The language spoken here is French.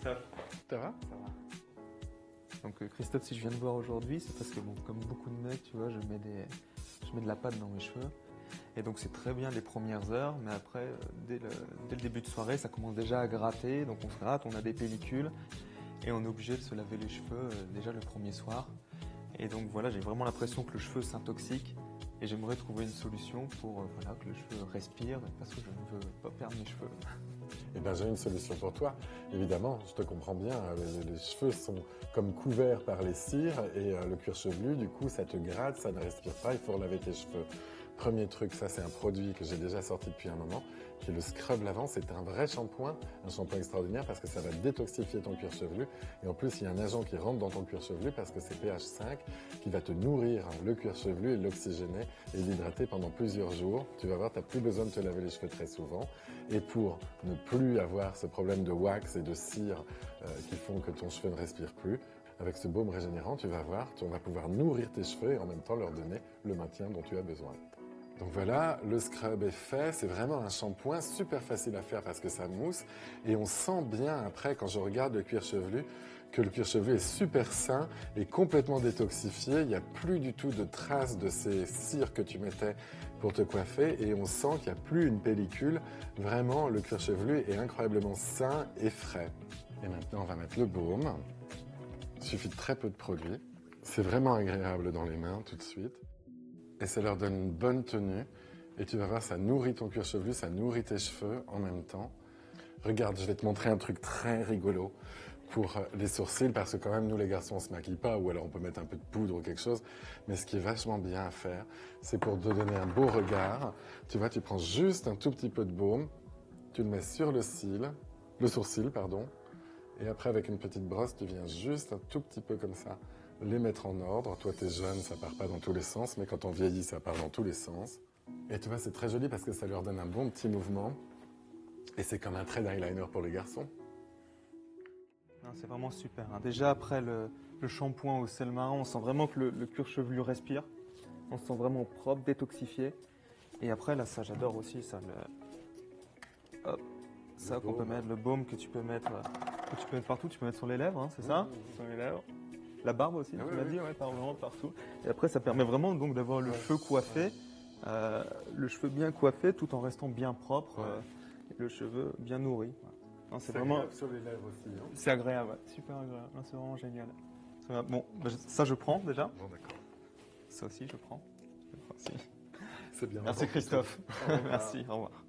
Christophe. Ça va? Ça va. Donc Christophe, si je viens te voir aujourd'hui, c'est parce que bon, comme beaucoup de mecs, tu vois, je mets de la pâte dans mes cheveux. Et donc c'est très bien les premières heures, mais après, dès le début de soirée, ça commence déjà à gratter. Donc on se gratte, on a des pellicules et on est obligé de se laver les cheveux déjà le premier soir. Et donc voilà, j'ai vraiment l'impression que le cheveu s'intoxique et j'aimerais trouver une solution pour voilà, que le cheveu respire parce que je ne veux pas perdre mes cheveux. Eh bien, j'ai une solution pour toi. Évidemment, je te comprends bien, les cheveux sont comme couverts par les cires et le cuir chevelu, du coup, ça te gratte, ça ne respire pas, il faut relaver tes cheveux. Premier truc, ça c'est un produit que j'ai déjà sorti depuis un moment, qui est le Scrub Lavant. C'est un vrai shampoing, un shampoing extraordinaire parce que ça va détoxifier ton cuir chevelu. Et en plus, il y a un agent qui rentre dans ton cuir chevelu parce que c'est pH 5 qui va te nourrir le cuir chevelu et l'oxygéner et l'hydrater pendant plusieurs jours. Tu vas voir, tu n'as plus besoin de te laver les cheveux très souvent. Et pour ne plus avoir ce problème de wax et de cire qui font que ton cheveu ne respire plus, avec ce baume régénérant, tu vas voir, on va pouvoir nourrir tes cheveux et en même temps leur donner le maintien dont tu as besoin. Donc voilà, le scrub est fait, c'est vraiment un shampoing super facile à faire parce que ça mousse et on sent bien après quand je regarde le cuir chevelu que le cuir chevelu est super sain et complètement détoxifié, il n'y a plus du tout de traces de ces cires que tu mettais pour te coiffer et on sent qu'il n'y a plus une pellicule, vraiment le cuir chevelu est incroyablement sain et frais. Et maintenant on va mettre le baume, il suffit de très peu de produits, c'est vraiment agréable dans les mains tout de suite. Et ça leur donne une bonne tenue. Et tu vas voir, ça nourrit ton cuir chevelu, ça nourrit tes cheveux en même temps. Regarde, je vais te montrer un truc très rigolo pour les sourcils, parce que quand même, nous les garçons, on se maquille pas, ou alors on peut mettre un peu de poudre ou quelque chose. Mais ce qui est vachement bien à faire, c'est pour te donner un beau regard. Tu vois, tu prends juste un tout petit peu de baume, tu le mets sur le sourcil, pardon. Et après, avec une petite brosse, tu viens juste un tout petit peu comme ça les mettre en ordre. Toi, t'es jeune, ça part pas dans tous les sens, mais quand on vieillit, ça part dans tous les sens. Et tu vois, c'est très joli parce que ça leur donne un bon petit mouvement. Et c'est comme un trait d'eyeliner pour les garçons. C'est vraiment super. Hein. Déjà après le shampoing au sel marin, on sent vraiment que le cuir chevelu respire. On se sent vraiment propre, détoxifié. Et après, là, ça j'adore aussi, ça, hop, ça qu'on peut mettre, le baume que tu peux mettre partout. Tu peux mettre sur les lèvres, hein, c'est ça? Sur les lèvres. La barbe aussi, tu m'as dit, ouais, vraiment partout. Et après, ça permet vraiment donc d'avoir le cheveu coiffé, le cheveu bien coiffé, tout en restant bien propre, et le cheveu bien nourri. Ouais. C'est vraiment agréable sur les lèvres aussi. Hein. C'est agréable, ouais. Super agréable. C'est vraiment génial. Bon, ça je prends déjà. Bon, d'accord. Ça aussi je prends. C'est bien. Merci Christophe. Merci, au revoir.